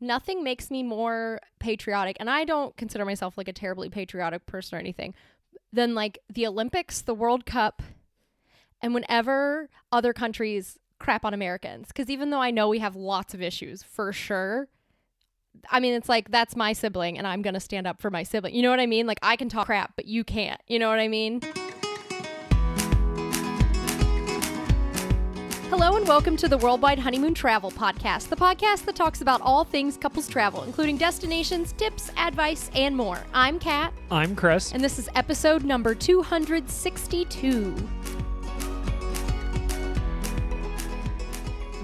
nothing makes me more patriotic, and I don't consider myself like a terribly patriotic person or anything, than like the Olympics, the World Cup, and whenever other countries crap on Americans. Because even though I know we have lots of issues, for sure, I mean, it's like, that's my sibling, and I'm going to stand up for my sibling. You know what I mean? Like, I can talk crap, but you can't. You know what I mean? Hello and welcome to the Worldwide Honeymoon Travel Podcast, the podcast that talks about all things couples travel, including destinations, tips, advice, and more. I'm Kat. I'm Chris. And this is episode number 262.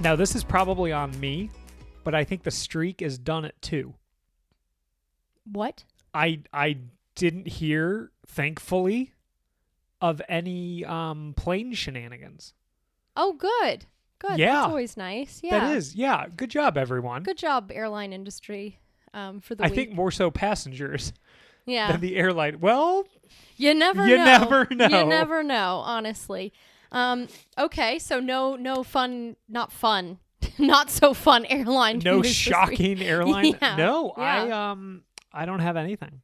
Now, this is probably on me, but I think the streak is done at 2. What? I didn't hear, thankfully, of any plane shenanigans. Oh, good. Good. Yeah. That's always nice. Yeah. That is. Yeah. Good job, everyone. Good job, airline industry, for the I week. think more so passengers yeah. than the airline. Well, You never you know. never know. You never know, honestly. Okay, so no fun, not fun, not so fun airline no news this week. shocking airline. Yeah, No, yeah. I don't have anything.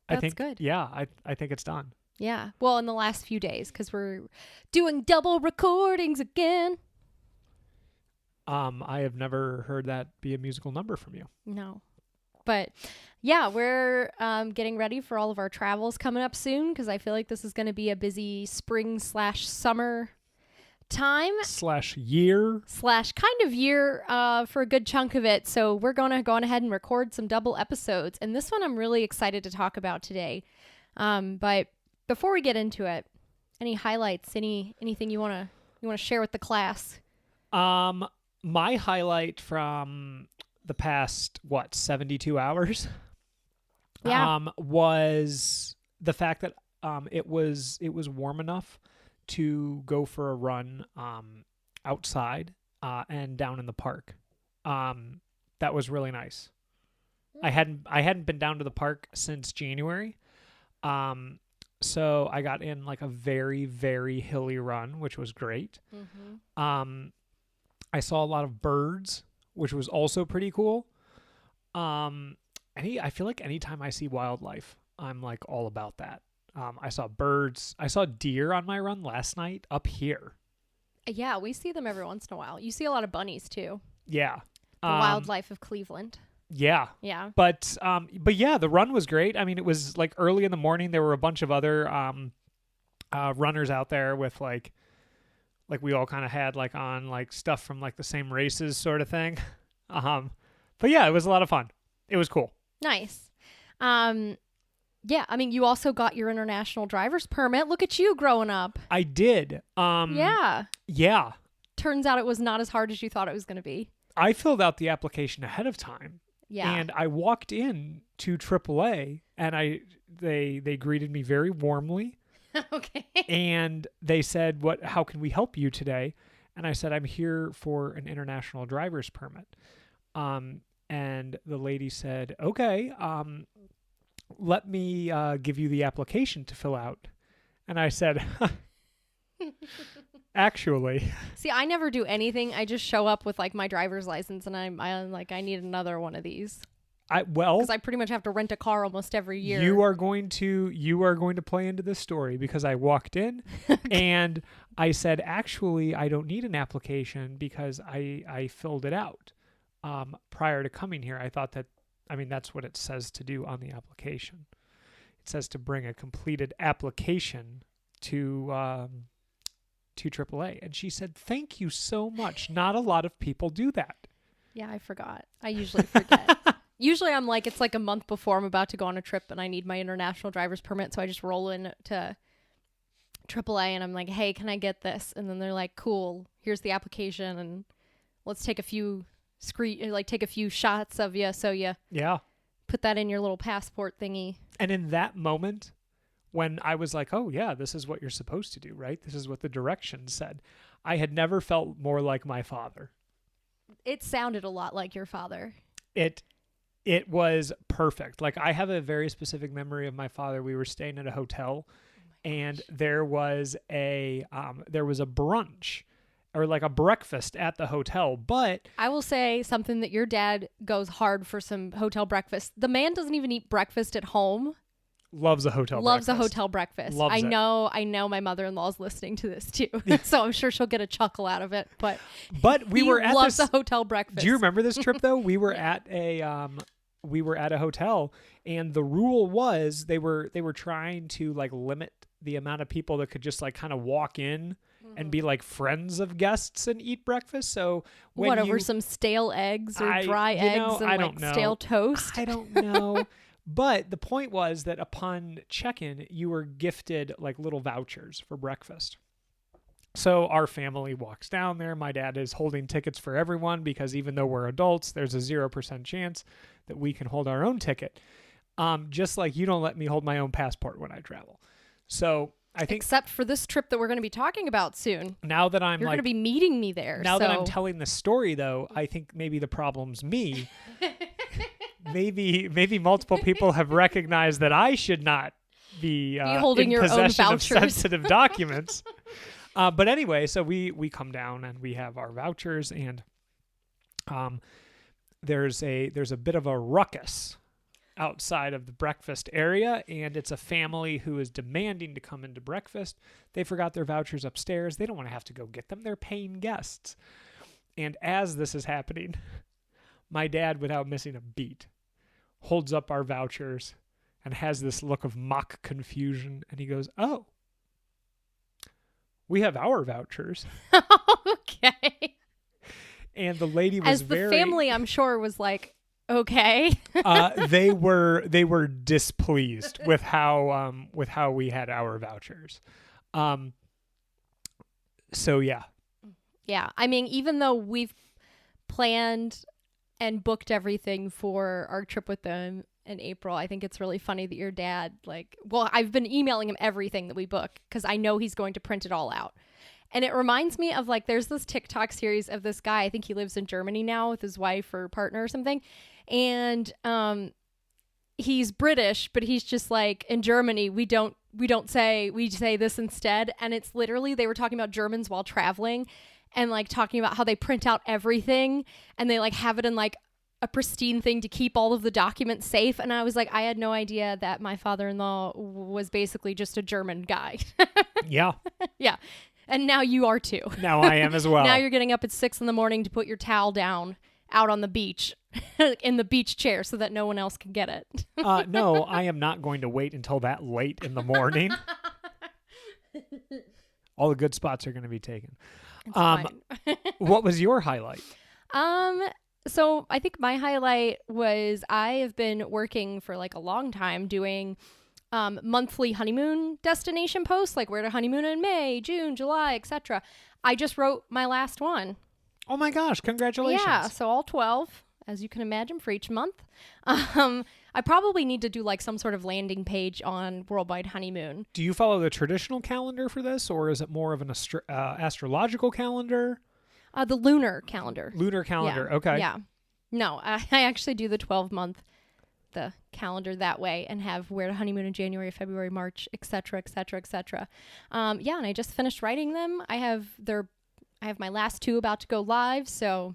That's I think good. Yeah, I think it's done. Yeah. Well, in the last few days, because we're doing double recordings again. I have never heard that be a musical number from you. No. But yeah, we're getting ready for all of our travels coming up soon, because I feel like this is going to be a busy spring/summer time /year. / kind of year for a good chunk of it. So we're going to go on ahead and record some double episodes. And this one I'm really excited to talk about today. But before we get into it, any highlights, anything you want to share with the class? My highlight from the past 72 hours was the fact that it was warm enough to go for a run outside and down in the park. That was really nice. I hadn't been down to the park since January. So I got in like a very, very hilly run, which was great. Mm-hmm. I saw a lot of birds, which was also pretty cool. I feel like anytime I see wildlife, I'm like all about that. I saw birds. I saw deer on my run last night up here. Yeah, we see them every once in a while. You see a lot of bunnies too. Yeah. The wildlife of Cleveland. Yeah. Yeah. But yeah, the run was great. I mean, it was like early in the morning. There were a bunch of other runners out there with like we all kind of had like on like stuff from like the same races sort of thing. But yeah, it was a lot of fun. It was cool. Nice. Yeah, I mean, you also got your international driver's permit. Look at you growing up. I did. Yeah. Yeah. Turns out it was not as hard as you thought it was going to be. I filled out the application ahead of time. Yeah. And I walked in to AAA and they greeted me very warmly. Okay. And they said, how can we help you today? And I said, I'm here for an international driver's permit. And the lady said, okay, let me give you the application to fill out. And I said, actually. See, I never do anything. I just show up with like my driver's license and I'm like, I need another one of these. Because I pretty much have to rent a car almost every year. You are going to play into this story because I walked in and I said, actually, I don't need an application because I filled it out prior to coming here. I thought that's what it says to do on the application. It says to bring a completed application to AAA. And she said, thank you so much. Not a lot of people do that. Yeah, I forgot. I usually forget. Usually I'm like, it's like a month before I'm about to go on a trip and I need my international driver's permit. So I just roll in to AAA and I'm like, hey, can I get this? And then they're like, cool, here's the application and let's take a few shots of you. So you put that in your little passport thingy. And in that moment, when I was like, oh yeah, this is what you're supposed to do, right? This is what the directions said. I had never felt more like my father. It sounded a lot like your father. It was perfect. Like I have a very specific memory of my father. We were staying at a hotel and there was a brunch or like a breakfast at the hotel. But I will say something that your dad goes hard for some hotel breakfast. The man doesn't even eat breakfast at home. loves a hotel Loves breakfast. a hotel breakfast. Loves I it. know my mother-in-law's listening to this too. So I'm sure she'll get a chuckle out of it. But we he were at loves this a hotel breakfast. Do you remember this trip though? We were at a hotel, and the rule was they were trying to like limit the amount of people that could just like kind of walk in and be like friends of guests and eat breakfast. So when over some stale eggs or dry eggs and I like don't know. stale toast? I don't know. But the point was that upon check-in, you were gifted like little vouchers for breakfast. So our family walks down there. My dad is holding tickets for everyone because even though we're adults, there's a 0% chance that we can hold our own ticket. Just like you don't let me hold my own passport when I travel. So I think Except for this trip that we're going to be talking about soon. now that I'm You're going to be meeting me there. now that I'm so- telling the story though, I think maybe the problem's me. maybe multiple people have recognized that I should not be holding in your own possession of vouchers. sensitive documents. But anyway, so we come down and we have our vouchers, and there's a bit of a ruckus outside of the breakfast area, and it's a family who is demanding to come into breakfast. They forgot their vouchers upstairs. They don't want to have to go get them. They're paying guests. And as this is happening, my dad, without missing a beat, holds up our vouchers and has this look of mock confusion, and he goes, "Oh, we have our vouchers." Okay. And the lady was As the family, I'm sure, was like, okay. they were displeased with how we had our vouchers. So yeah. Yeah. I mean, even though we've planned and booked everything for our trip with them in April, I think it's really funny that your dad, I've been emailing him everything that we book because I know he's going to print it all out. And it reminds me of there's this TikTok series of this guy. I think he lives in Germany now with his wife or partner or something. And he's British, but he's just like, in Germany, we say this instead. And it's literally, they were talking about Germans while traveling and talking about how they print out everything and they have it in a pristine thing to keep all of the documents safe. And I was like, I had no idea that my father-in-law was basically just a German guy. Yeah. Yeah. And now you are too. Now I am as well. Now you're getting up at 6 a.m. to put your towel down out on the beach in the beach chair so that no one else can get it. No, I am not going to wait until that late in the morning. All the good spots are going to be taken. It's fine. What was your highlight? So I think my highlight was I have been working for a long time doing monthly honeymoon destination posts, where to honeymoon in May, June, July, etc. I just wrote my last one. Oh my gosh, congratulations. Yeah, so all 12, as you can imagine, for each month. I probably need to do some sort of landing page on Worldwide Honeymoon. Do you follow the traditional calendar for this, or is it more of an astrological calendar? The lunar calendar. Lunar calendar, Yeah. okay. Yeah. No, I actually do the 12-month the calendar that way and have where to honeymoon in January, February, March, etc., etc., etc. Yeah, and I just finished writing them. I have my last 2 about to go live, so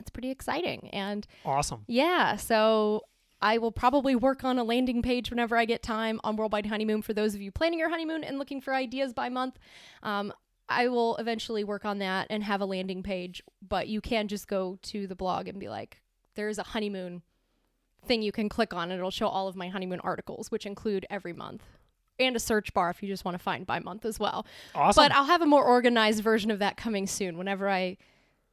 it's pretty exciting. And Awesome. yeah, so I will probably work on a landing page whenever I get time on Worldwide Honeymoon for those of you planning your honeymoon and looking for ideas by month. I will eventually work on that and have a landing page, but you can just go to the blog and be like, there's a honeymoon thing you can click on and it'll show all of my honeymoon articles, which include every month, and a search bar if you just want to find by month as well. Awesome. But I'll have a more organized version of that coming soon whenever I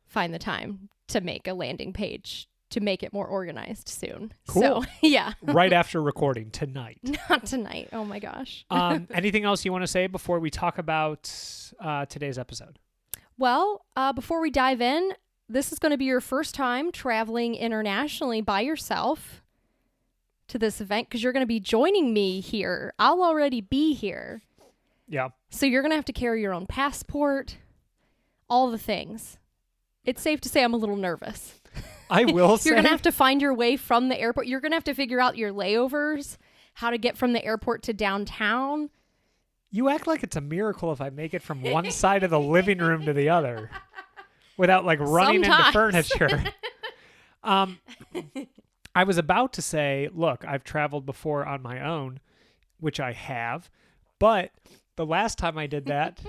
find the time to make a landing page to make it more organized soon. Cool. So, yeah. Right after recording tonight. Not tonight. Oh my gosh. Anything else you want to say before we talk about today's episode? Well, before we dive in, this is going to be your first time traveling internationally by yourself to this event because you're going to be joining me here. I'll already be here. Yeah. So you're going to have to carry your own passport, all the things. It's safe to say I'm a little nervous. I will say. You're going to have to find your way from the airport. You're going to have to figure out your layovers, how to get from the airport to downtown. You act like it's a miracle if I make it from one side of the living room to the other without like running into Sometimes. furniture. I was about to say, look, I've traveled before on my own, which I have, but the last time I did that,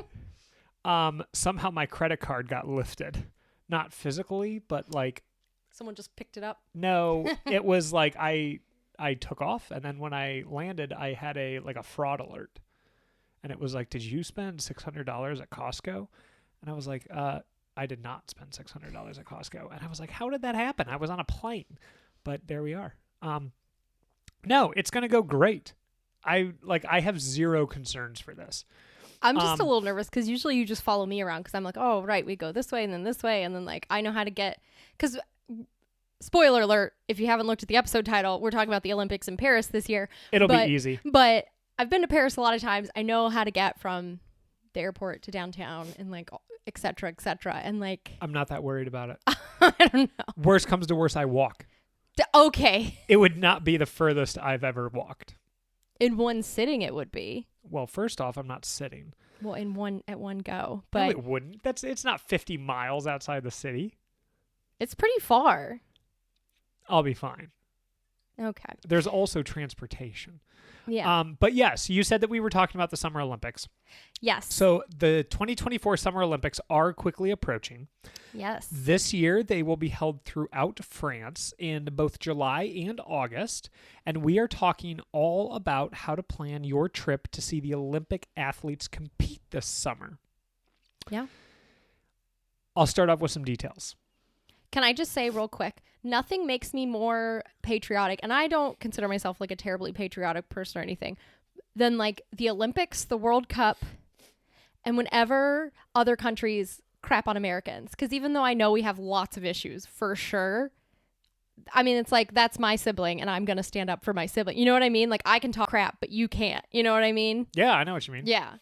somehow my credit card got lifted. Not physically, but like, Someone just picked it up. no, it was like I took off, and then when I landed, I had a fraud alert. And it was like, did you spend $600 at Costco? And I was like, I did not spend $600 at Costco. And I was like, how did that happen? I was on a plane. But there we are. No, it's going to go great. I have zero concerns for this. I'm just a little nervous because usually you just follow me around because I'm like, oh, right, we go this way and then this way. And then like I know how to get, because spoiler alert, if you haven't looked at the episode title, we're talking about the Olympics in Paris this year. It'll be easy. But I've been to Paris a lot of times. I know how to get from the airport to downtown and like et cetera, et cetera. And like, I'm not that worried about it. I don't know. Worst comes to worst, I walk. Okay. It would not be the furthest I've ever walked. In one sitting, it would be. Well, first off, I'm not sitting. Well, at one go, No, but it wouldn't. It's not 50 miles outside the city. it's pretty far. I'll be fine. Okay. There's also transportation. Yeah. But yes, you said that we were talking about the Summer Olympics. Yes. So the 2024 Summer Olympics are quickly approaching. Yes. This year, they will be held throughout France in both July and August. And we are talking all about how to plan your trip to see the Olympic athletes compete this summer. Yeah. I'll start off with some details. Can I just say real quick, nothing makes me more patriotic, and I don't consider myself like a terribly patriotic person or anything, than like the Olympics, the World Cup, and whenever other countries crap on Americans. Because even though I know we have lots of issues, for sure, I mean, it's like, that's my sibling, and I'm going to stand up for my sibling. You know what I mean? Like, I can talk crap, but you can't. You know what I mean? Yeah, I know what you mean. Yeah.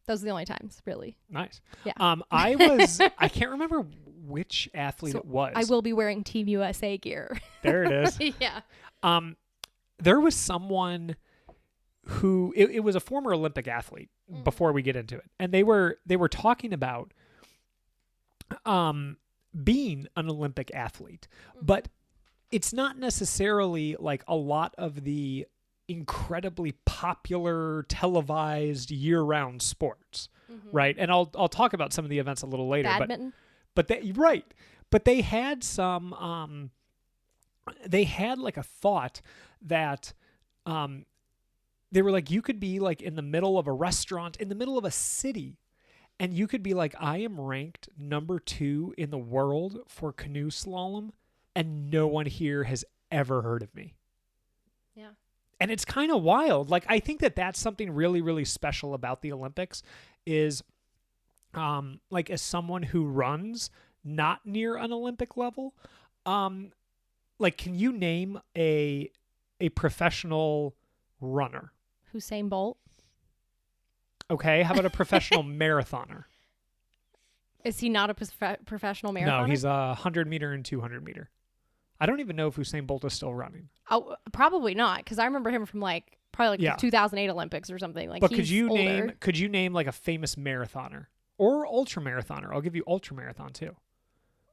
Those are the only times, really. Nice. Yeah. I can't remember which athlete it was. I will be wearing Team USA gear. There it is. Yeah. There was someone who it was a former Olympic athlete before we get into it. And they were talking about being an Olympic athlete, but it's not necessarily like a lot of the incredibly popular televised year-round sports, right? And I'll talk about some of the events a little later. Badminton. But they had some they had like a thought that they were like, you could be like in the middle of a restaurant in the middle of a city, and you could be like, I am ranked number 2 in the world for canoe slalom, and no one here has ever heard of me. Yeah. And it's kind of wild. Like, I think that that's something really, really special about the Olympics is, like, as someone who runs not near an Olympic level, like, can you name a professional runner? Usain Bolt. Okay. How about a professional marathoner? Is he not a professional marathoner? No, he's a 100-meter and 200-meter. I don't even know if Usain Bolt is still running. Oh, probably not, because I remember him from like probably Yeah. the 2008 Olympics or something. Like, But he's could you older. name like a famous marathoner or ultra marathoner? I'll give you ultra marathon too.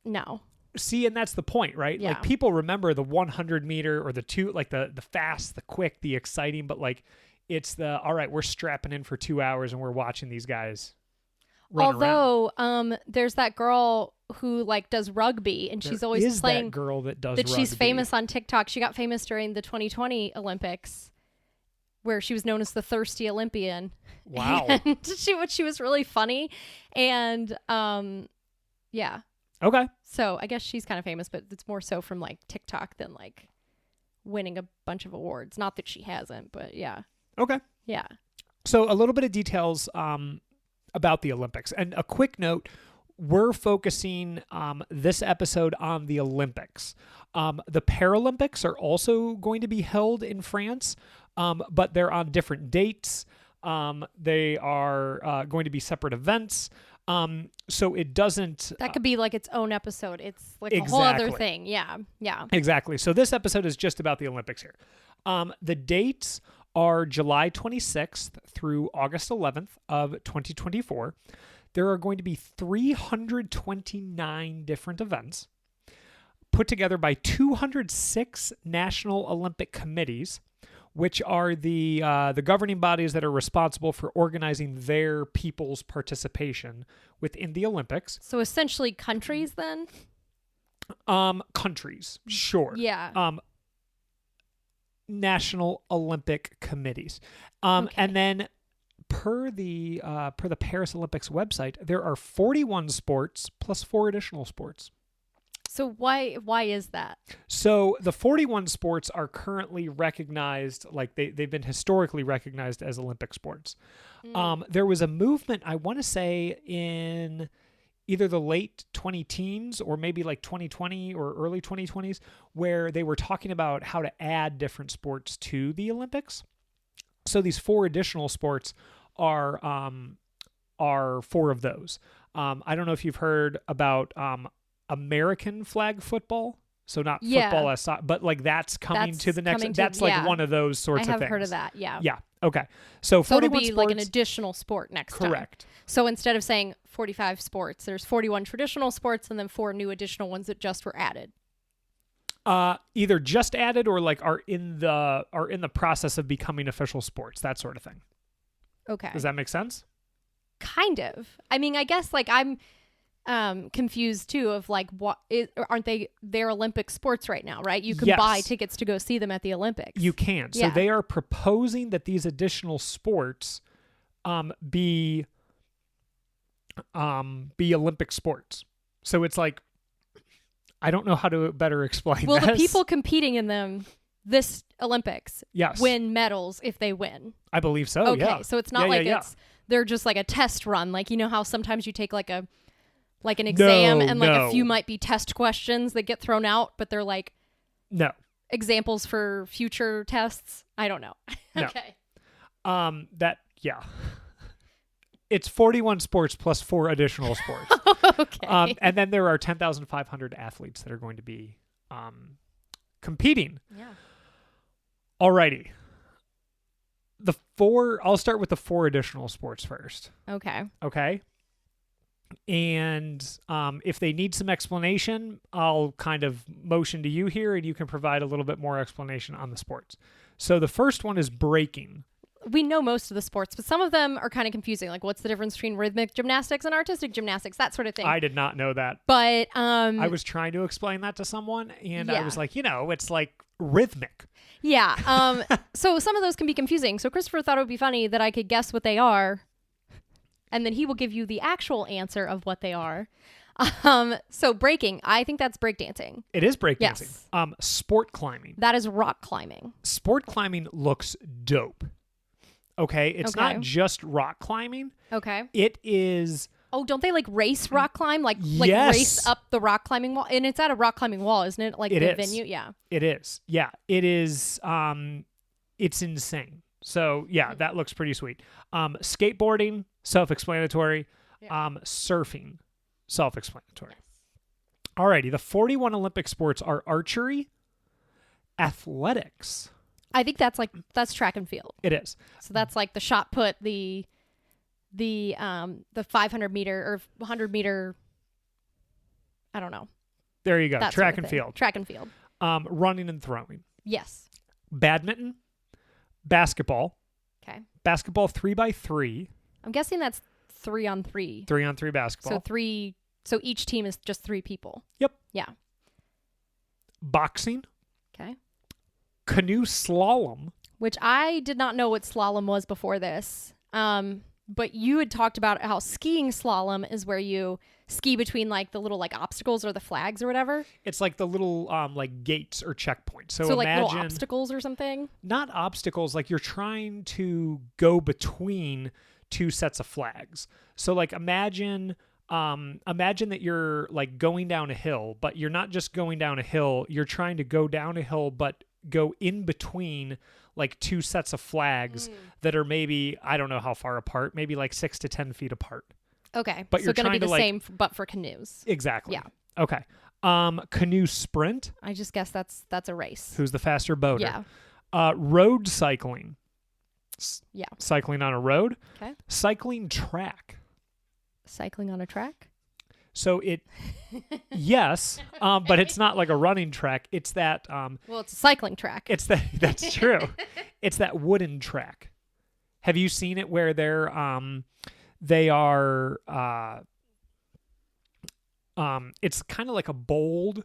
No. See, and that's the point, right? Yeah. Like, people remember the 100-meter or the two, like the fast, the quick, the exciting, but like it's the, all right, we're strapping in for 2 hours and we're watching these guys run around. Although, there's that girl who like does rugby, and she's There always is playing. that girl that does that she's rugby. famous on TikTok. She got famous during the 2020 Olympics, where she was known as the Thirsty Olympian. Wow. And she was really funny, and yeah. Okay. So I guess she's kind of famous, but it's more so from like TikTok than like winning a bunch of awards. Not that she hasn't, but yeah. Okay. Yeah. So a little bit of details about the Olympics. And a quick note, we're focusing this episode on the Olympics. The Paralympics are also going to be held in France, but they're on different dates. They are going to be separate events. So it doesn't. That could be like its own episode. It's like a whole other Exactly. thing. Yeah. Yeah. Exactly. So this episode is just about the Olympics here. The dates are July 26th through August 11th of 2024. There are going to be 329 different events put together by 206 national Olympic committees, which are the governing bodies that are responsible for organizing their people's participation within the Olympics. So essentially countries then? Countries, sure. Yeah. National Olympic committees. Okay. And then per the Paris Olympics website, there are 41 sports plus 4 additional sports. So why is that? So the 41 sports are currently recognized, like they've been historically recognized as Olympic sports. There was a movement, I want to say, in either the late 20-teens or maybe like 2020 or early 2020s, where they were talking about how to add different sports to the Olympics. So these 4 additional sports are 4 of those. I don't know if you've heard about American flag football. So not football as but like that's coming to the next. That's like one of those sorts of things. I have heard of that. Yeah. Yeah. Okay. So it'll 41 be sports, like an additional sport next time. correct. So instead of saying 45 sports, there's 41 traditional sports and then 4 new additional ones that just were added. Either just added or like are in the process of becoming official sports, that sort of thing. Okay. Does that make sense? Kind of. I mean, I guess like I'm confused too of like aren't they're Olympic sports right now, right? You can Yes. buy tickets to go see them at the Olympics. You can. So Yeah. they are proposing that these additional sports be Olympic sports. So it's like, I don't know how to better explain Will this. the people competing in them this Olympics Yes. win medals if they win? I believe so. Okay, Yeah. so it's not Yeah, like yeah. they're just like a test run. Like, you know how sometimes you take like an exam and like no. a few might be test questions that get thrown out, but they're like No. examples for future tests. I don't know. No. Okay. Yeah. It's 41 sports plus 4 additional sports. Okay. And then there are 10,500 athletes that are going to be competing. Yeah. Alrighty. I'll start with the 4 additional sports first. Okay. Okay. And if they need some explanation, I'll kind of motion to you here and you can provide a little bit more explanation on the sports. So the first one is breaking. We know most of the sports, but some of them are kind of confusing. Like, what's the difference between rhythmic gymnastics and artistic gymnastics? That sort of thing. I did not know that. But I was trying to explain that to someone and I Yeah. was like, it's like rhythmic. yeah. So some of those can be confusing. So Christopher thought it would be funny that I could guess what they are, and then he will give you the actual answer of what they are. So breaking, I think that's breakdancing. It is breakdancing. Yes. Sport climbing. That is rock climbing. Sport climbing looks dope. Okay, it's Okay. not just rock climbing. Okay. It is Oh, don't they like race rock climb? Like Yes. race up the rock climbing wall? And it's at a rock climbing wall, isn't it? Like It the is. venue? Yeah. It is. Yeah, it is. It's insane. So yeah, that looks pretty sweet. Skateboarding, self-explanatory. Yeah. Surfing, self-explanatory. Alrighty, the 41 Olympic sports are archery, athletics. I think that's track and field. It is. So that's like the shot put, the 500 meter or 100 meter. I don't know. There you go. That Track sort of and thing. field. Track and field. Running and throwing. Yes. Badminton, basketball. Okay. Basketball 3x3, I'm guessing that's 3-on-3. 3-on-3 basketball. So each team is just 3 people. Yep. Yeah. Boxing, Okay. canoe slalom. Which I did not know what slalom was before this. But you had talked about how skiing slalom is where you ski between like the little like obstacles or the flags or whatever. It's like the little like gates or checkpoints. So like imagine little obstacles or something. not obstacles, like you're trying to go between 2 sets of flags. So like imagine that you're like going down a hill, but you're not just going down a hill, you're trying to go down a hill but go in between like 2 sets of flags that are maybe, I don't know how far apart, maybe like 6 to 10 feet apart. Okay. But so you're going to be trying to, the like- same, but for canoes. Exactly. Yeah. Okay. Canoe sprint. I just guess that's a race. Who's the faster boater? Yeah. Road cycling. Yeah. Cycling on a road. Okay. Cycling track. Cycling on a track. So yes, but it's not like a running track. It's that. Well, it's a cycling track. That's true. It's that wooden track. Have you seen it where they are. It's kind of like a bowled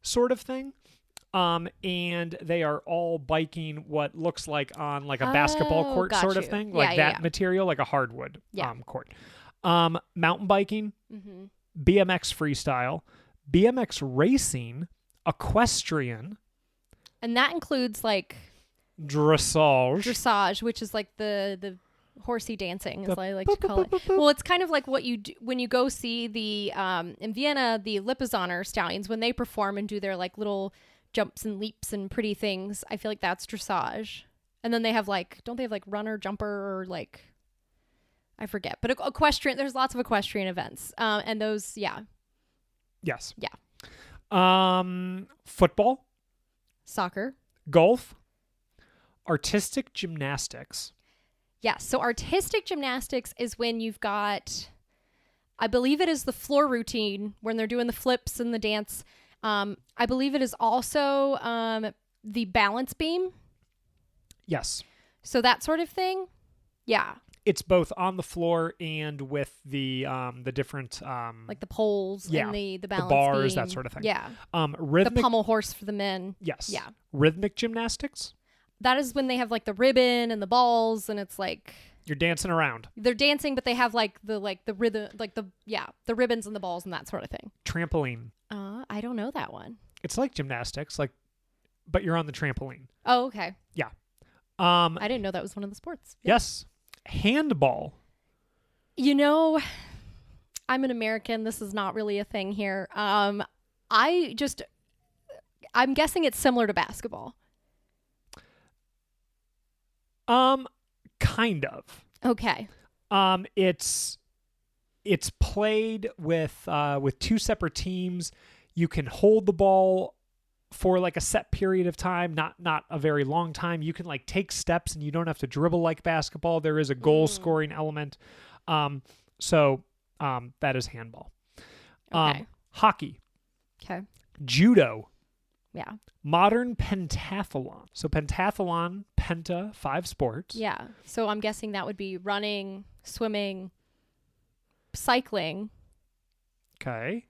sort of thing. And they are all biking what looks like on like a basketball court got sort of you. thing, Yeah, like yeah, that yeah. material, like a hardwood Yeah. court. Mountain biking, Mm-hmm. BMX freestyle, BMX racing, equestrian, And that includes like dressage. dressage, which is like the horsey dancing, as The I like to call it. Well, it's kind of like what you do when you go see the in Vienna, the Lipizzaner stallions when they perform and do their like little jumps and leaps and pretty things. I feel like that's dressage. And then they have like, don't they have like runner, jumper, or like, I forget. But equestrian, there's lots of equestrian events, and those, yeah, Yes. Yeah. Football, soccer. golf, artistic gymnastics. Yeah. So artistic gymnastics is when you've got, I believe it is the floor routine when they're doing the flips and the dance. I believe it is also the balance beam. Yes. So that sort of thing. Yeah. It's both on the floor and with the different Like the poles Yeah. and the balance bars, beam. that sort of thing. Yeah. The rhythmic. pommel horse for the men. Yes. Yeah. Rhythmic gymnastics. That is when they have like the ribbon and the balls, and it's like You're dancing around. they're dancing, but they have like the rhythm, like the ribbons and the balls and that sort of thing. Trampoline. I don't know that one. It's like gymnastics, but you're on the trampoline. Oh, okay. Um, I didn't know that was one of the sports. yes. Handball. You know, I'm an American. This is not really a thing here. I'm guessing it's similar to basketball. Kind of. Okay. It's played with two separate teams. You can hold the ball for like a set period of time, not a very long time. You can like take steps and you don't have to dribble like basketball. There is a goal scoring element. So that is handball. Okay. Hockey, Okay. judo, Yeah. modern pentathlon. So pentathlon, penta, 5 sports. Yeah. So I'm guessing that would be running, swimming, cycling. Okay.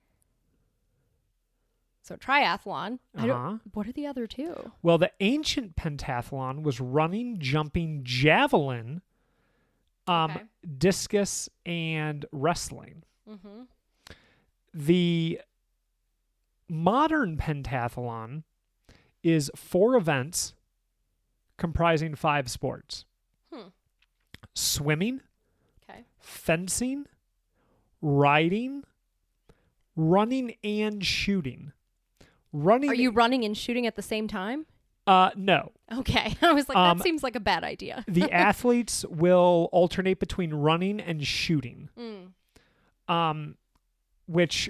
So triathlon. Uh-huh. What are the other two? Well, the ancient pentathlon was running, jumping, javelin, Okay. discus, and wrestling. Mm-hmm. The modern pentathlon is 4 events comprising 5 sports. Swimming, Okay. fencing, riding, running, and shooting. Running. Are you running and shooting at the same time? No. Okay. I was like, that seems like a bad idea. The athletes will alternate between running and shooting. Which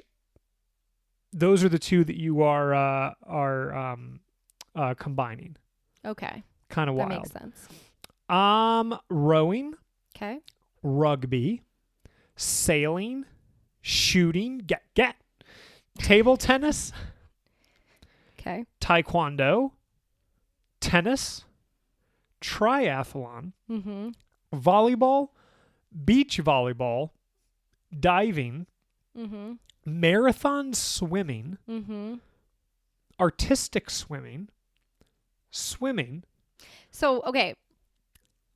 those are the two that you are combining. Okay. Kind of That wild. makes sense. Rowing, Okay. rugby, sailing, shooting, get, table tennis, Okay. taekwondo, tennis, triathlon, Mm-hmm. volleyball, beach volleyball, diving, Mm-hmm. marathon swimming, Mm-hmm. artistic swimming, swimming. So, okay.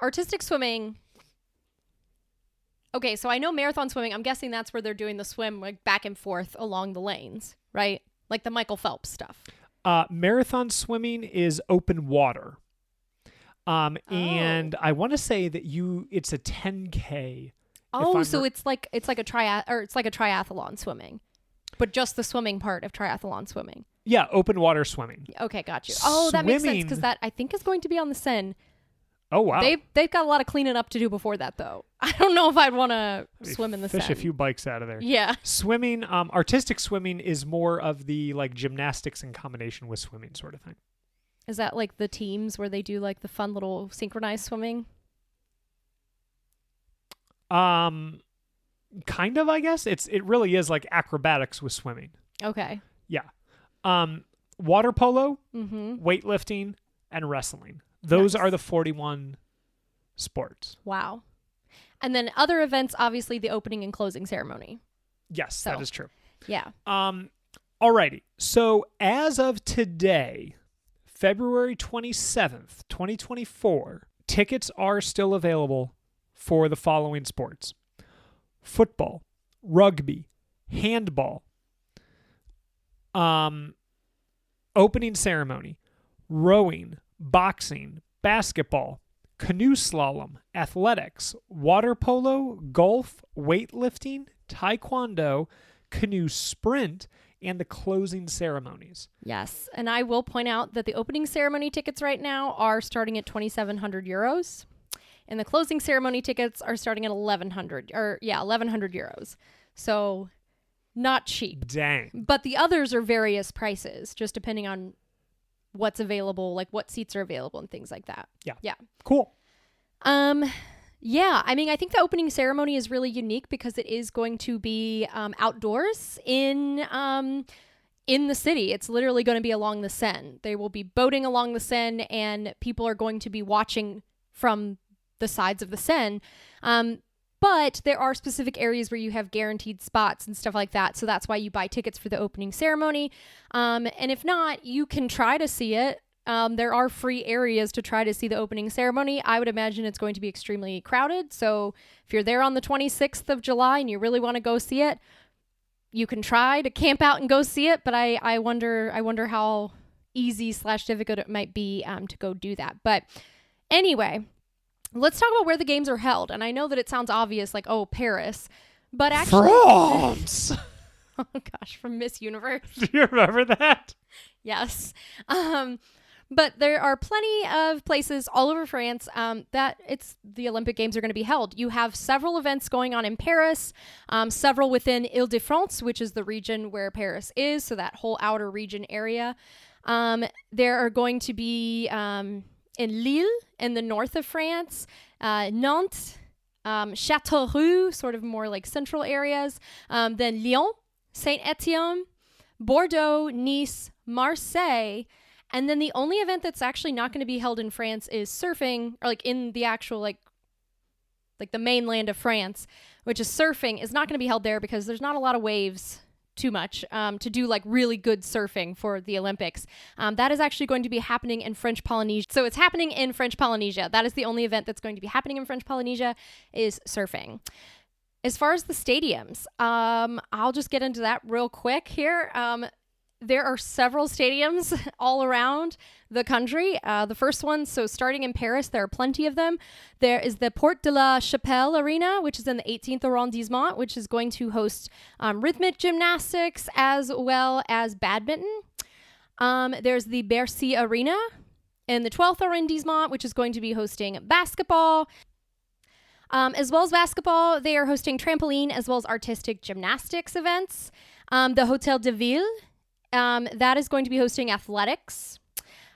Artistic swimming. Okay, so I know marathon swimming. I'm guessing that's where they're doing the swim like back and forth along the lanes, right? Like the Michael Phelps stuff. Marathon swimming is open water. And I want to say that it's a 10K. Oh, so it's like a triathlon swimming, but just the swimming part of triathlon swimming. Yeah, open water swimming. Okay, got you. Oh, that makes sense Swimming- because that I think is going to be on the Seine. Oh, wow. They've got a lot of cleaning up to do before that, though. I don't know if I'd want to swim in the Fish Seine. a few bikes out of there. Yeah. Swimming, artistic swimming is more of the like gymnastics in combination with swimming sort of thing. Is that like the teams where they do like the fun little synchronized swimming? Kind of, I guess. It really is like acrobatics with swimming. Okay. Yeah. Water polo, Mm-hmm. weightlifting, and wrestling. Those Nice. are the 41 sports. Wow. And then other events, obviously the opening and closing ceremony. Yes, that is true. Yeah. Alrighty. So as of today, February 27th, 2024, tickets are still available for the following sports: football, rugby, handball, opening ceremony, rowing, boxing, basketball, canoe slalom, athletics, water polo, golf, weightlifting, taekwondo, canoe sprint, and the closing ceremonies. Yes. And I will point out that the opening ceremony tickets right now are starting at 2,700 euros. And the closing ceremony tickets are starting at 1,100 euros. So not cheap. Dang. But the others are various prices, just depending on what's available, like what seats are available and things like that. Yeah. Cool. Yeah, I mean, I think the opening ceremony is really unique because it is going to be outdoors in the city. It's literally going to be along the Seine. They will be boating along the Seine, and people are going to be watching from the sides of the Seine. But there are specific areas where you have guaranteed spots and stuff like that. So that's why you buy tickets for the opening ceremony. And if not, you can try to see it. There are free areas to try to see the opening ceremony. I would imagine it's going to be extremely crowded. So if you're there on the 26th of July and you really want to go see it, you can try to camp out and go see it. But I wonder how easy / difficult it might be to go do that. But anyway, let's talk about where the games are held. And I know that it sounds obvious, like, oh, Paris. But actually... France! Oh, gosh, from Miss Universe. Do you remember that? Yes. But there are plenty of places all over France that the Olympic Games are going to be held. You have several events going on in Paris, several within Île-de-France, which is the region where Paris is, so that whole outer region area. There are going to be in Lille, in the north of France, Nantes, Châteauroux, sort of more like central areas, then Lyon, Saint-Étienne, Bordeaux, Nice, Marseille, and then the only event that's actually not going to be held in France is surfing, or like in the actual like the mainland of France, which is surfing, is not going to be held there because there's not a lot of waves too much to do like really good surfing for the Olympics. That is actually going to be happening in French Polynesia. So it's happening in French Polynesia. That is the only event that's going to be happening in French Polynesia is surfing. As far as the stadiums, I'll just get into that real quick here. There are several stadiums all around the country. The first one, so starting in Paris, there are plenty of them. There is the Porte de la Chapelle Arena, which is in the 18th arrondissement, which is going to host rhythmic gymnastics as well as badminton. There's the Bercy Arena in the 12th arrondissement, which is going to be hosting basketball. As well as basketball, they are hosting trampoline as well as artistic gymnastics events. The Hotel de Ville, that is going to be hosting athletics.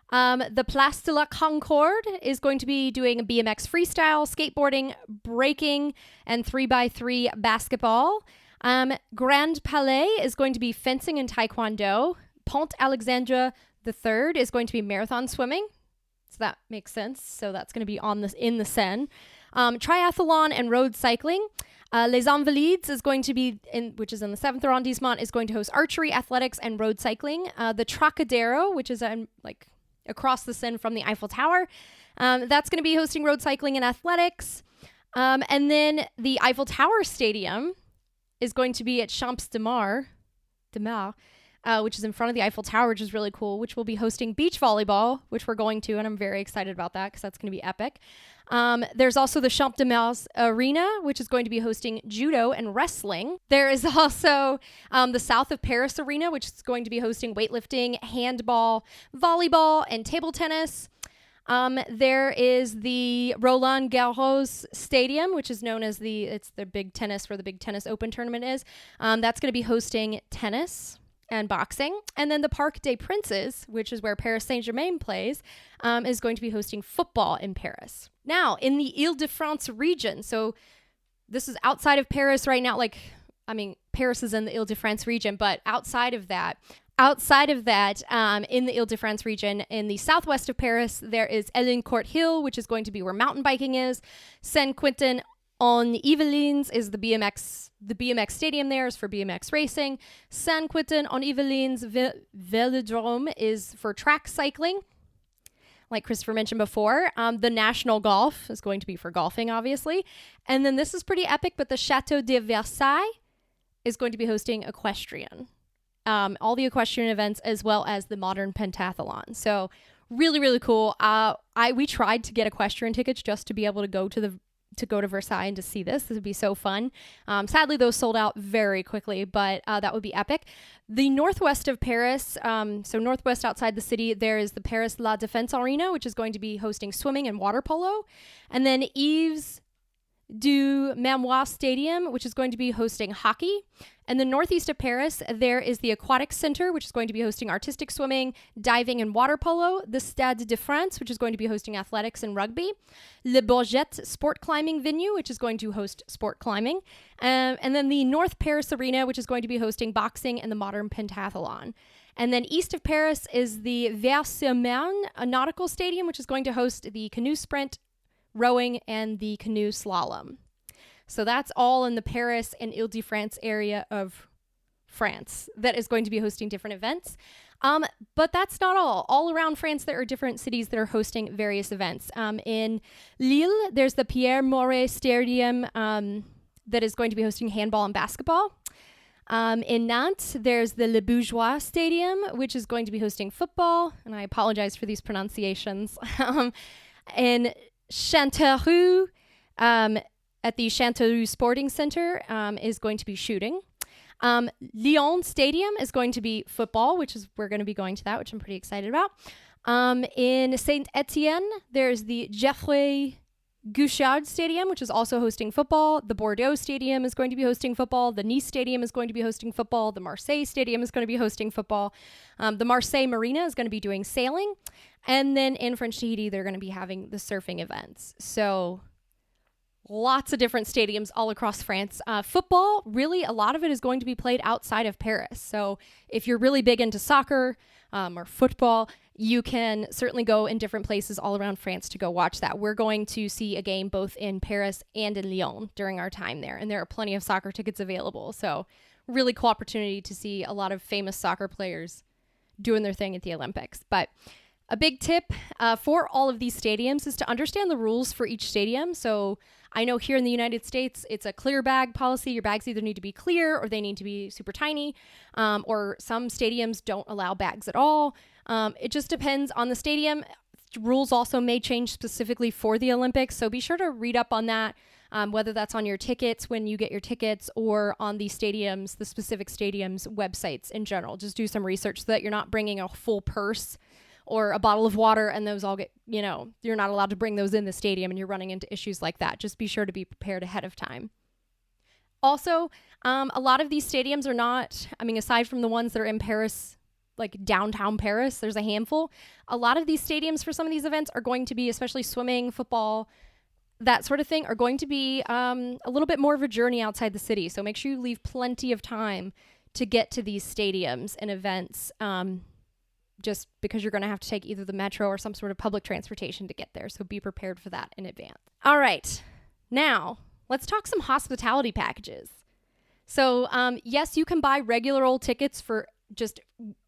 The Place de la Concorde is going to be doing BMX freestyle, skateboarding, breaking, and 3x3 basketball. Grand Palais is going to be fencing and taekwondo. Pont Alexandre III is going to be marathon swimming. So that makes sense. So that's going to be in the Seine. Triathlon and road cycling. Les Invalides is going to be which is in the 7th arrondissement, is going to host archery, athletics, and road cycling. The Trocadero, which is like across the Seine from the Eiffel Tower, that's going to be hosting road cycling and athletics. And then the Eiffel Tower Stadium is going to be at Champs de Mars, which is in front of the Eiffel Tower, which is really cool, which will be hosting beach volleyball, which we're going to, and I'm very excited about that because that's going to be epic. There's also the Champ de Mars Arena, which is going to be hosting judo and wrestling. There is also the South of Paris Arena, which is going to be hosting weightlifting, handball, volleyball, and table tennis. There is the Roland Garros Stadium, which is known as it's the big tennis, where the big tennis open tournament is. That's going to be hosting tennis and boxing. And then the Parc des Princes, which is where Paris Saint-Germain plays, is going to be hosting football in Paris. Now, in the Ile-de-France region, so this is outside of Paris right now. Paris is in the Ile-de-France region, but outside of that, in the Ile-de-France region, in the southwest of Paris, there is Elincourt Hill, which is going to be where mountain biking is. Saint-Quentin-en-Yvelines is the BMX stadium there is for BMX racing. Saint-Quentin-en-Yvelines Velodrome is for track cycling, like Christopher mentioned before. The National Golf is going to be for golfing, obviously. And then this is pretty epic, but the Chateau de Versailles is going to be hosting equestrian. All the equestrian events, as well as the modern pentathlon. So really, really cool. We tried to get equestrian tickets just to be able to go to Versailles and to see this. This would be so fun. Sadly, those sold out very quickly, but that would be epic. The northwest of Paris, so northwest outside the city, there is the Paris La Défense Arena, which is going to be hosting swimming and water polo. And then Yves du Mamois Stadium, which is going to be hosting hockey. And the northeast of Paris, there is the Aquatic Center, which is going to be hosting artistic swimming, diving, and water polo. The Stade de France, which is going to be hosting athletics and rugby. Le Bourget sport climbing venue, which is going to host sport climbing. And then the North Paris Arena, which is going to be hosting boxing and the modern pentathlon. And then east of Paris is the Vers-sur-Marne Nautical Stadium, which is going to host the canoe sprint, rowing, and the canoe slalom. So that's all in the Paris and Ile-de-France area of France that is going to be hosting different events. But that's not all. All around France, there are different cities that are hosting various events. In Lille, there's the Pierre Moret Stadium that is going to be hosting handball and basketball. In Nantes, there's the Le Bourgeois Stadium, which is going to be hosting football. And I apologize for these pronunciations. In Chanteauroux, at the Chanteauroux Sporting Center, is going to be shooting. Lyon Stadium is going to be football, we're going to be going to that, which I'm pretty excited about. In Saint-Etienne, there's the Geoffroy Guichard Stadium, which is also hosting football. The Bordeaux Stadium is going to be hosting football. The Nice Stadium is going to be hosting football. The Marseille Stadium is going to be hosting football. The Marseille Marina is going to be doing sailing. And then in French Tahiti, they're going to be having the surfing events. So lots of different stadiums all across France. Football, really, a lot of it is going to be played outside of Paris. So if you're really big into soccer or football, you can certainly go in different places all around France to go watch that. We're going to see a game both in Paris and in Lyon during our time there. And there are plenty of soccer tickets available. So really cool opportunity to see a lot of famous soccer players doing their thing at the Olympics. But a big tip for all of these stadiums is to understand the rules for each stadium. So I know here in the United States, it's a clear bag policy. Your bags either need to be clear or they need to be super tiny, or some stadiums don't allow bags at all. It just depends on the stadium. Rules also may change specifically for the Olympics, so be sure to read up on that, whether that's on your tickets when you get your tickets or on the stadiums, the specific stadiums' websites in general. Just do some research so that you're not bringing a full purse or a bottle of water and those all get, you're not allowed to bring those in the stadium and you're running into issues like that. Just be sure to be prepared ahead of time. Also, a lot of these stadiums are not, aside from the ones that are in Paris, like downtown Paris, there's a handful. A lot of these stadiums for some of these events are going to be, especially swimming, football, that sort of thing, are going to be a little bit more of a journey outside the city. So make sure you leave plenty of time to get to these stadiums and events, just because you're going to have to take either the metro or some sort of public transportation to get there. So be prepared for that in advance. All right. Now, let's talk some hospitality packages. So, yes, you can buy regular old tickets for just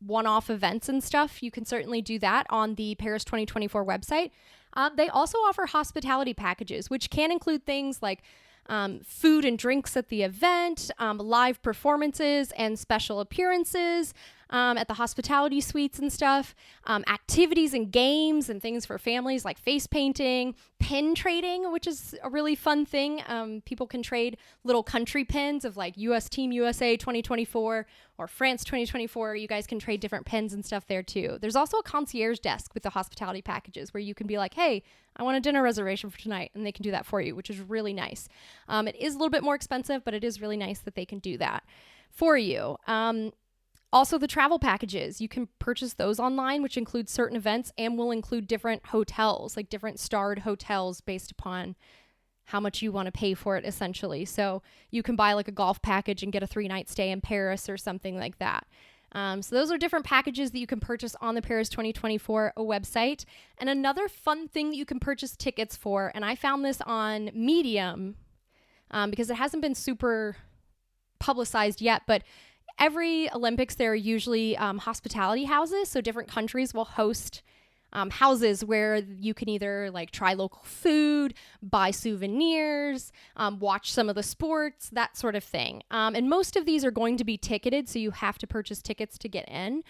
one-off events and stuff. You can certainly do that on the Paris 2024 website. They also offer hospitality packages, which can include things like food and drinks at the event, live performances and special appearances, at the hospitality suites and stuff. Activities and games and things for families like face painting, pin trading, which is a really fun thing. People can trade little country pins of like US Team USA 2024 or France 2024. You guys can trade different pins and stuff there too. There's also a concierge desk with the hospitality packages where you can be like, hey, I want a dinner reservation for tonight, and they can do that for you, which is really nice. It is a little bit more expensive, but it is really nice that they can do that for you. Also, the travel packages, you can purchase those online, which include certain events and will include different hotels, like different starred hotels based upon how much you want to pay for it, essentially. So you can buy like a golf package and get a 3-night stay in Paris or something like that. So those are different packages that you can purchase on the Paris 2024 website. And another fun thing that you can purchase tickets for, and I found this on Medium because it hasn't been super publicized yet, but every Olympics, there are usually hospitality houses. So different countries will host houses where you can either like try local food, buy souvenirs, watch some of the sports, that sort of thing. And most of these are going to be ticketed, so you have to purchase tickets to get in.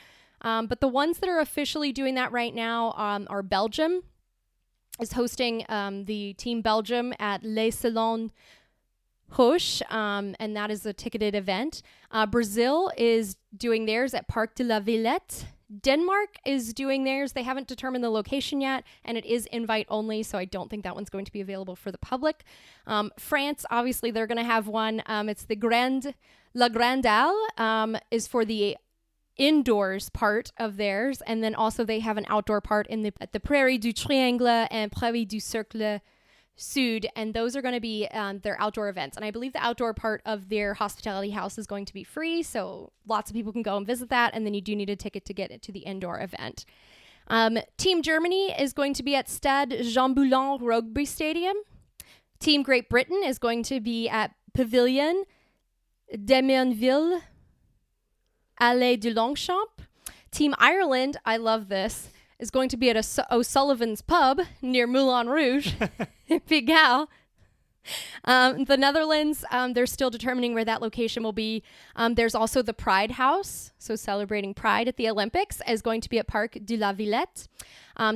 But the ones that are officially doing that right now are Belgium is hosting the Team Belgium at Les Salons Rouge, and that is a ticketed event. Brazil is doing theirs at Parc de la Villette. Denmark is doing theirs. They haven't determined the location yet, and it is invite only, so I don't think that one's going to be available for the public. France, obviously, they're going to have one. It's the La Grande Halle, is for the indoors part of theirs, and then also they have an outdoor part at the Prairie du Triangle and Prairie du Cercle Sud, and those are going to be their outdoor events. And I believe the outdoor part of their hospitality house is going to be free, so lots of people can go and visit that, and then you do need a ticket to get into the indoor event. Team Germany is going to be at Stade Jean Boulan Rugby Stadium. Team Great Britain is going to be at Pavilion d'Emenville Allée de Longchamp. Team Ireland, I love this, is going to be at O'Sullivan's Pub near Moulin Rouge in Pigalle. The Netherlands, they're still determining where that location will be. There's also the Pride House, so celebrating Pride at the Olympics, is going to be at Parc de la Villette.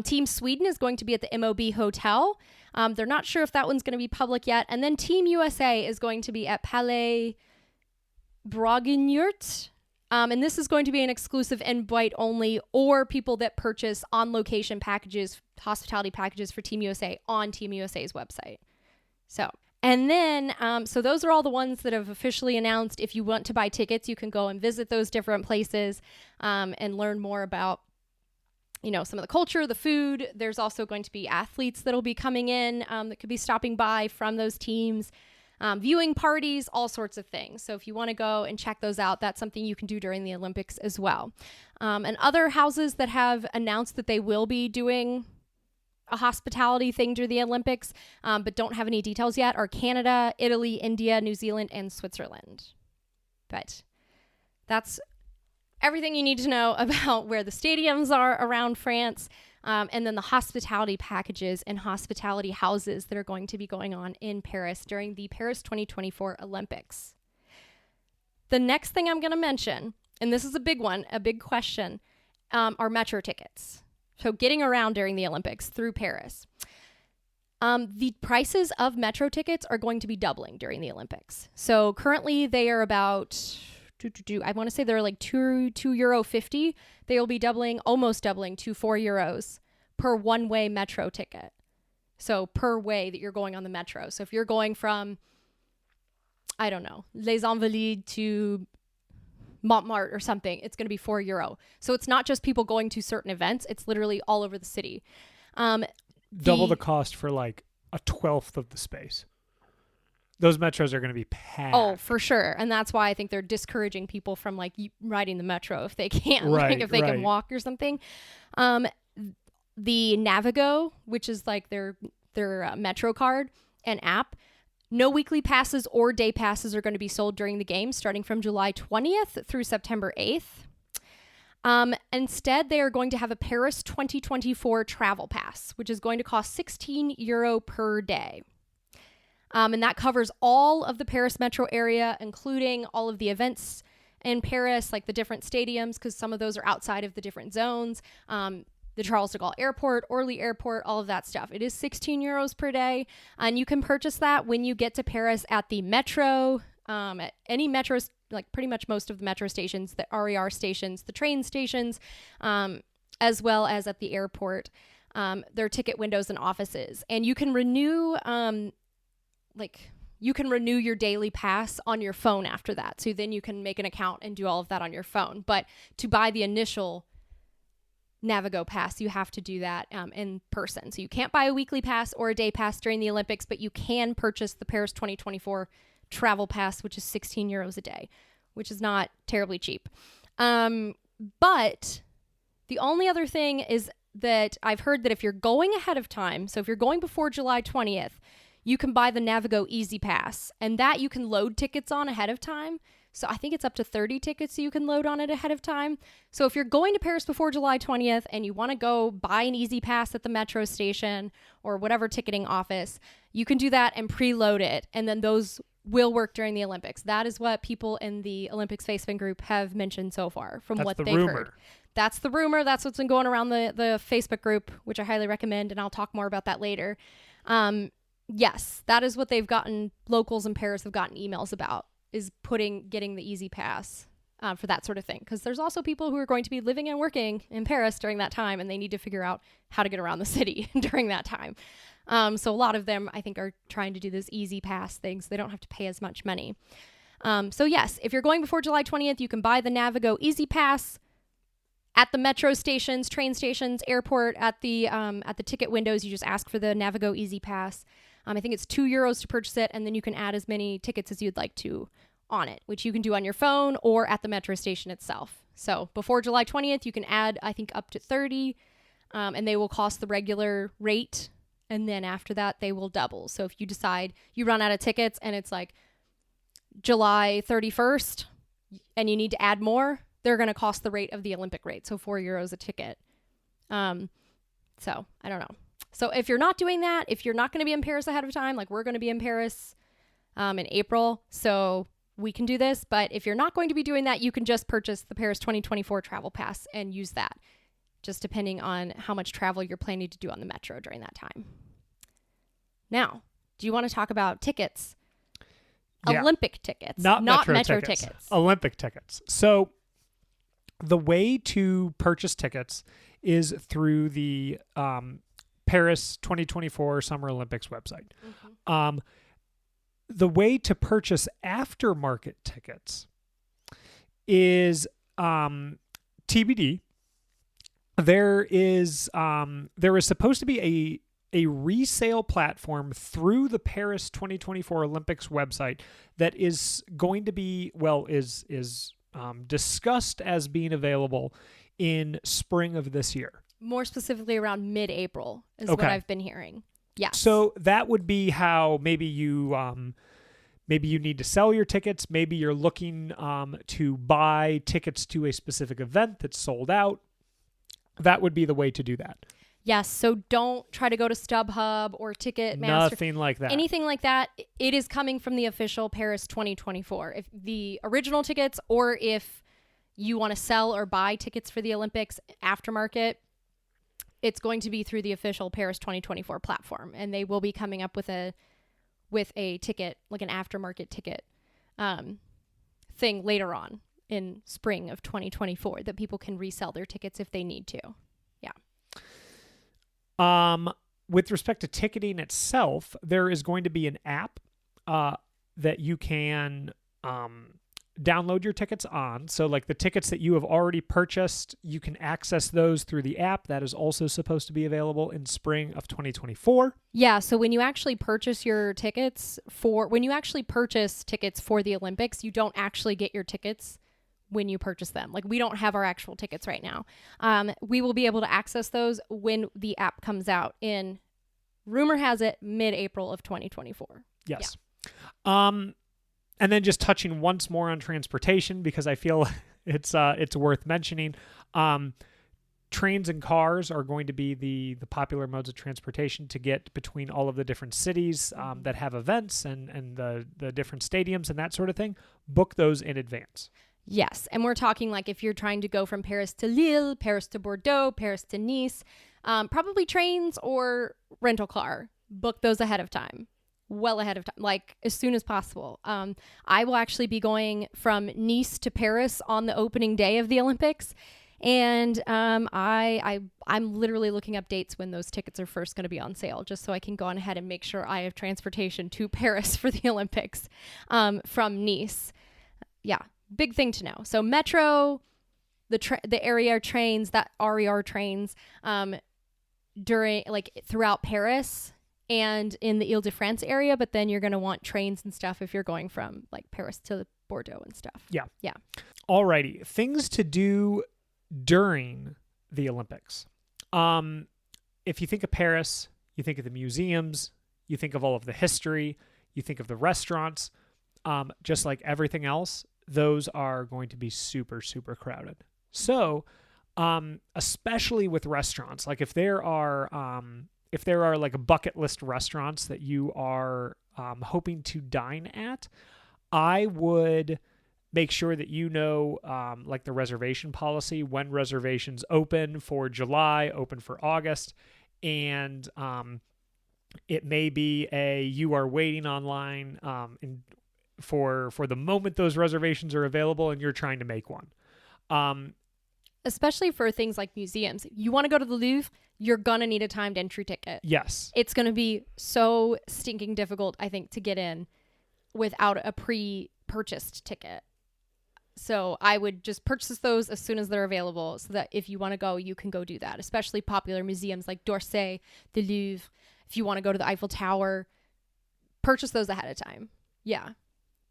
Team Sweden is going to be at the MOB Hotel. They're not sure if that one's going to be public yet. And then Team USA is going to be at Palais Brogniart. And this is going to be an exclusive invite only, or people that purchase on location packages, hospitality packages for Team USA on Team USA's website. So, and then, so those are all the ones that have officially announced. If you want to buy tickets, you can go and visit those different places and learn more about, you know, some of the culture, the food. There's also going to be athletes that'll be coming in that could be stopping by from those teams. Viewing parties, all sorts of things. So if you want to go and check those out, that's something you can do during the Olympics as well. And other houses that have announced that they will be doing a hospitality thing during the Olympics, but don't have any details yet, are Canada, Italy, India, New Zealand, and Switzerland. But that's everything you need to know about where the stadiums are around France. And then the hospitality packages and hospitality houses that are going to be going on in Paris during the Paris 2024 Olympics. The next thing I'm going to mention, and this is a big one, a big question, are metro tickets. So getting around during the Olympics through Paris. The prices of metro tickets are going to be doubling during the Olympics. So currently they are about... I want to say they're like €2.50. They will be doubling, almost doubling to €4 per one-way metro ticket. So per way that you're going on the metro. So if you're going from, I don't know, Les Invalides to Montmartre or something, it's going to be €4. So it's not just people going to certain events. It's literally all over the city. Double the cost for like a 1/12 of the space. Those metros are going to be packed. Oh, for sure. And that's why I think they're discouraging people from like riding the metro if they can't, right, like if they can walk or something. The Navigo, which is like their metro card and app, no weekly passes or day passes are going to be sold during the game starting from July 20th through September 8th. Instead, they are going to have a Paris 2024 travel pass, which is going to cost €16 per day. And that covers all of the Paris metro area, including all of the events in Paris, like the different stadiums, because some of those are outside of the different zones. The Charles de Gaulle Airport, Orly Airport, all of that stuff. It is 16 euros per day. And you can purchase that when you get to Paris at the metro, at any metro, like pretty much most of the metro stations, the RER stations, the train stations, as well as at the airport. There are ticket windows and offices. And you can renew, you can renew your daily pass on your phone after that. So then you can make an account and do all of that on your phone. But to buy the initial Navigo pass, you have to do that in person. So you can't buy a weekly pass or a day pass during the Olympics, but you can purchase the Paris 2024 travel pass, which is 16 euros a day, which is not terribly cheap. But the only other thing is that I've heard that if you're going ahead of time, so if you're going before July 20th, you can buy the Navigo Easy Pass, and that you can load tickets on ahead of time. So I think it's up to 30 tickets you can load on it ahead of time. So if you're going to Paris before July 20th and you want to go buy an Easy Pass at the metro station or whatever ticketing office, you can do that and preload it. And then those will work during the Olympics. That is what people in the Olympics Facebook group have mentioned so far from what they've heard. That's the rumor. That's what's been going around the Facebook group, which I highly recommend. And I'll talk more about that later. Yes, that is what they've gotten. Locals in Paris have gotten emails about, is getting the Easy Pass for that sort of thing. Because there's also people who are going to be living and working in Paris during that time, and they need to figure out how to get around the city during that time. So a lot of them, I think, are trying to do this Easy Pass thing, so they don't have to pay as much money. So yes, if you're going before July 20th, you can buy the Navigo Easy Pass at the metro stations, train stations, airport, at the ticket windows. You just ask for the Navigo Easy Pass. I think it's 2 euros to purchase it, and then you can add as many tickets as you'd like to on it, which you can do on your phone or at the metro station itself. So before July 20th, you can add, I think, up to 30, and they will cost the regular rate, and then after that, they will double. So if you decide you run out of tickets and it's like July 31st, and you need to add more, they're going to cost the rate of the Olympic rate, so 4 euros a ticket. So I don't know. So if you're not doing that, if you're not going to be in Paris ahead of time, like we're going to be in Paris in April, so we can do this. But if you're not going to be doing that, you can just purchase the Paris 2024 travel pass and use that, just depending on how much travel you're planning to do on the metro during that time. Now, do you want to talk about tickets? Yeah. Olympic tickets, not metro tickets. Olympic tickets. So the way to purchase tickets is through the Paris 2024 Summer Olympics website. Mm-hmm. The way to purchase aftermarket tickets is TBD. There is supposed to be a resale platform through the Paris 2024 Olympics website that is going to be, discussed as being available in spring of this year. More specifically around mid-April is what I've been hearing. Yeah. So that would be how maybe you need to sell your tickets. Maybe you're looking to buy tickets to a specific event that's sold out. That would be the way to do that. Yes. So don't try to go to StubHub or Ticketmaster. Nothing like that. Anything like that. It is coming from the official Paris 2024. If the original tickets, or if you want to sell or buy tickets for the Olympics aftermarket, it's going to be through the official Paris 2024 platform, and they will be coming up with a ticket, like an aftermarket ticket thing later on in spring of 2024 that people can resell their tickets if they need to. Yeah. With respect to ticketing itself, there is going to be an app that you can download your tickets on. So like the tickets that you have already purchased, you can access those through the app. That is also supposed to be available in spring of 2024. Yeah. So when you actually purchase tickets for the Olympics, you don't actually get your tickets when you purchase them. Like, we don't have our actual tickets right now. We will be able to access those when the app comes out in, rumor has it, mid-April of 2024. Yes. Yeah. And then just touching once more on transportation, because I feel it's worth mentioning. Trains and cars are going to be the popular modes of transportation to get between all of the different cities that have events and the different stadiums and that sort of thing. Book those in advance. Yes. And we're talking like if you're trying to go from Paris to Lille, Paris to Bordeaux, Paris to Nice, probably trains or rental car. Book those ahead of time. Well ahead of time, like as soon as possible. I will actually be going from Nice to Paris on the opening day of the Olympics. And I'm literally looking up dates when those tickets are first going to be on sale, just so I can go on ahead and make sure I have transportation to Paris for the Olympics from Nice. Yeah, big thing to know. So Metro, the area trains, that RER trains during like throughout Paris and in the Ile-de-France area, but then you're going to want trains and stuff if you're going from like Paris to Bordeaux and stuff. Yeah. Yeah. Alrighty. Things to do during the Olympics. If you think of Paris, you think of the museums, you think of all of the history, you think of the restaurants, just like everything else, those are going to be super, super crowded. So, especially with restaurants, like if there are like a bucket list restaurants that you are hoping to dine at, I would make sure that you know like the reservation policy, when reservations open for July, open for August, and it may be you are waiting online for the moment those reservations are available and you're trying to make one. Especially for things like museums. You want to go to the Louvre, you're going to need a timed entry ticket. Yes. It's going to be so stinking difficult, I think, to get in without a pre-purchased ticket. So I would just purchase those as soon as they're available so that if you want to go, you can go do that. Especially popular museums like d'Orsay, the Louvre. If you want to go to the Eiffel Tower, purchase those ahead of time. Yeah.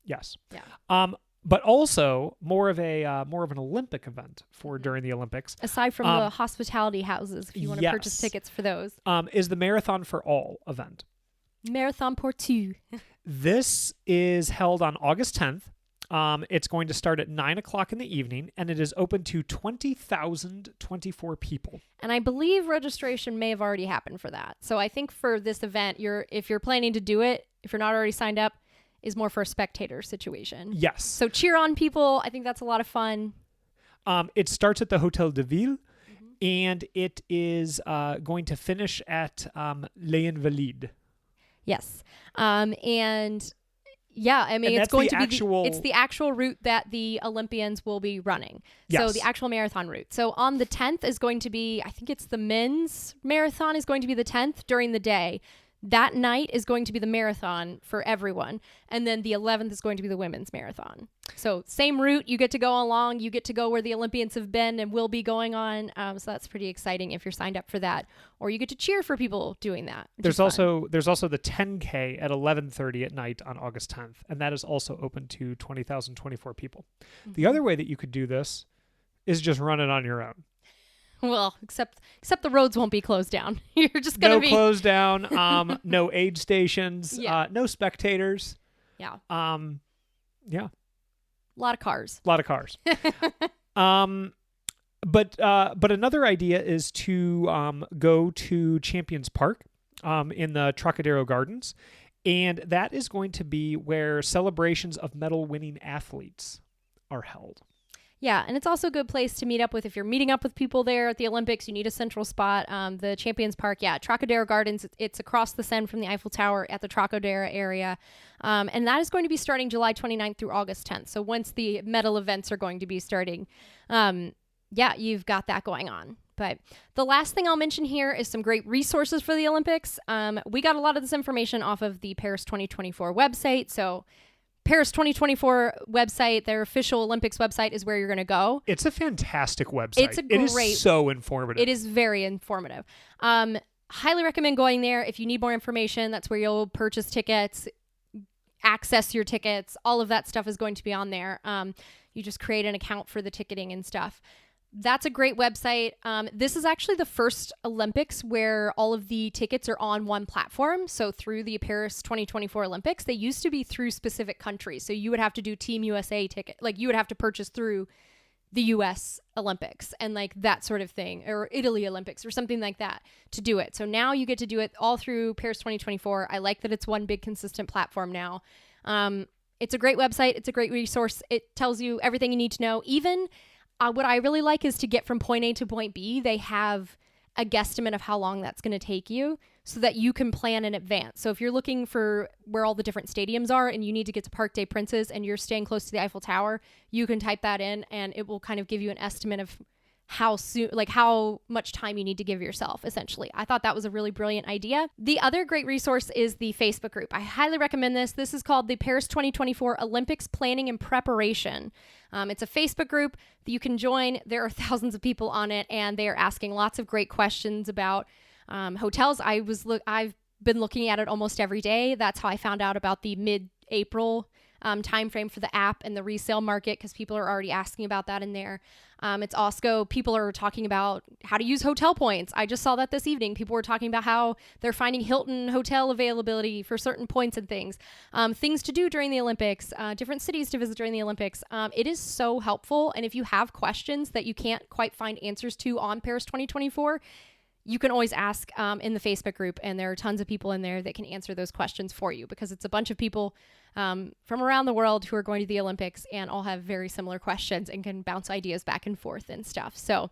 Yes. Yeah. But also more of an Olympic event for during the Olympics. Aside from the hospitality houses, if you want to purchase tickets for those. Is the Marathon for All event. Marathon pour tout. This is held on August 10th. It's going to start at 9:00 in the evening, and it is open to 20,024 people. And I believe registration may have already happened for that. So I think for this event, if you're planning to do it, if you're not already signed up, is more for a spectator situation. Yes. So cheer on people. I think that's a lot of fun. It starts at the Hotel de Ville, and it is going to finish at Les Invalides. Yes. And yeah, I mean, it's going to be it's the actual route that the Olympians will be running. Yes. So the actual marathon route. So on the 10th is going to be, I think it's the men's marathon is going to be the 10th during the day. That night is going to be the marathon for everyone. And then the 11th is going to be the women's marathon. So same route. You get to go along. You get to go where the Olympians have been and will be going on. So that's pretty exciting if you're signed up for that. Or you get to cheer for people doing that. There's also the 10K at 11:30 at night on August 10th. And that is also open to 20,024 people. Mm-hmm. The other way that you could do this is just run it on your own. Well, except the roads won't be closed down. You're just going to be... No closed down, no aid stations, no spectators. Yeah. Yeah. A lot of cars. But another idea is to go to Champions Park in the Trocadero Gardens, and that is going to be where celebrations of medal-winning athletes are held. Yeah, and it's also a good place to meet up with. If you're meeting up with people there at the Olympics, you need a central spot. The Champions Park, Trocadero Gardens, it's across the Seine from the Eiffel Tower at the Trocadero area. And that is going to be starting July 29th through August 10th. So once the medal events are going to be starting, you've got that going on. But the last thing I'll mention here is some great resources for the Olympics. We got a lot of this information off of the Paris 2024 website. So Paris 2024 website, their official Olympics website, is where you're going to go. It's a fantastic website. It is so informative. It is very informative. Highly recommend going there. If you need more information, that's where you'll purchase tickets, access your tickets. All of that stuff is going to be on there. You just create an account for the ticketing and stuff. That's a great website. This is actually the first Olympics where all of the tickets are on one platform. So through the Paris 2024 Olympics, they used to be through specific countries. So you would have to do Team USA ticket. Like you would have to purchase through the US Olympics and like that sort of thing, or Italy Olympics or something like that to do it. So now you get to do it all through Paris 2024. I like that it's one big consistent platform now. It's a great website. It's a great resource. It tells you everything you need to know. Even what I really like is to get from point A to point B, they have a guesstimate of how long that's going to take you so that you can plan in advance. So if you're looking for where all the different stadiums are and you need to get to Parc des Princes and you're staying close to the Eiffel Tower, you can type that in and it will kind of give you an estimate of how soon, like how much time you need to give yourself, essentially. I thought that was a really brilliant idea. The other great resource is the Facebook group. I highly recommend this. This is called the Paris 2024 Olympics Planning and Preparation. It's a Facebook group that you can join. There are thousands of people on it, and they are asking lots of great questions about hotels. I've been looking at it almost every day. That's how I found out about the mid-April time frame for the app and the resale market, because people are already asking about that in there. It's also, people are talking about how to use hotel points. I just saw that this evening. People were talking about how they're finding Hilton hotel availability for certain points and things. Things to do during the Olympics, different cities to visit during the Olympics. It is so helpful. And if you have questions that you can't quite find answers to on Paris 2024, you can always ask in the Facebook group, and there are tons of people in there that can answer those questions for you, because it's a bunch of people from around the world who are going to the Olympics and all have very similar questions and can bounce ideas back and forth and stuff. So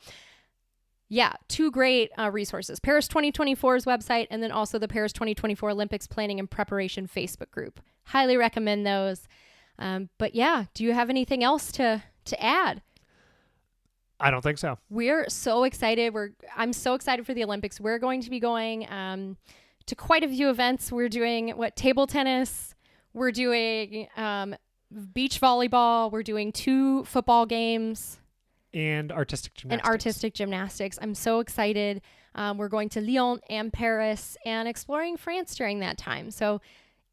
yeah, two great resources, Paris 2024's website and then also the Paris 2024 Olympics Planning and Preparation Facebook group. Highly recommend those. But yeah, do you have anything else to add? I don't think so. We're so excited. I'm so excited for the Olympics. We're going to be going to quite a few events. We're doing table tennis. We're doing beach volleyball. We're doing 2 football games. And artistic gymnastics. I'm so excited. We're going to Lyon and Paris and exploring France during that time. So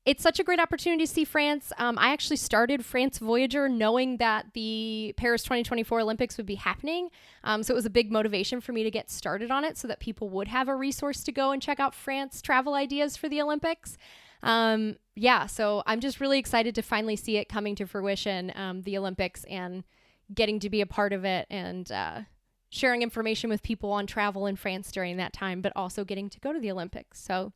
it's such a great opportunity to see France. I actually started France Voyager knowing that the Paris 2024 Olympics would be happening. So it was a big motivation for me to get started on it so that people would have a resource to go and check out France travel ideas for the Olympics. So I'm just really excited to finally see it coming to fruition, the Olympics, and getting to be a part of it and sharing information with people on travel in France during that time, but also getting to go to the Olympics. So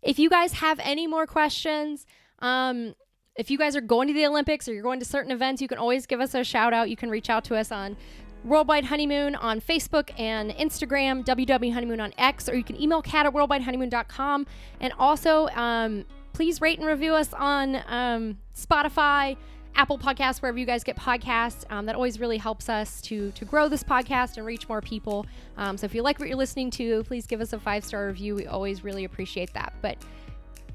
if you guys have any more questions, if you guys are going to the Olympics or you're going to certain events, you can always give us a shout out. You can reach out to us on Worldwide Honeymoon on Facebook and Instagram, WW Honeymoon on X, or you can email kat@worldwidehoneymoon.com. And also, please rate and review us on Spotify, Apple Podcasts, wherever you guys get podcasts. That always really helps us to grow this podcast and reach more people. So if you like what you're listening to, please give us a 5-star review. We always really appreciate that. But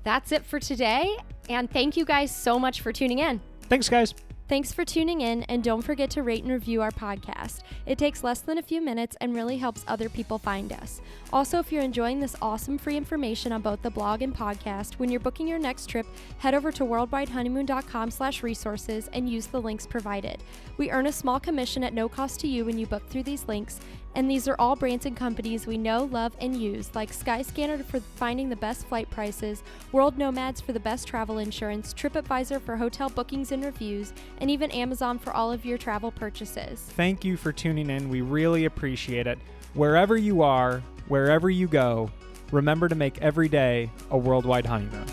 that's it for today. And thank you guys so much for tuning in. Thanks, guys. Thanks for tuning in, and don't forget to rate and review our podcast. It takes less than a few minutes and really helps other people find us. Also, if you're enjoying this awesome free information on both the blog and podcast, when you're booking your next trip, head over to worldwidehoneymoon.com/resources and use the links provided. We earn a small commission at no cost to you when you book through these links, and these are all brands and companies we know, love, and use, like Skyscanner for finding the best flight prices, World Nomads for the best travel insurance, TripAdvisor for hotel bookings and reviews, and even Amazon for all of your travel purchases. Thank you for tuning in. We really appreciate it. Wherever you are, wherever you go, remember to make every day a worldwide honeymoon.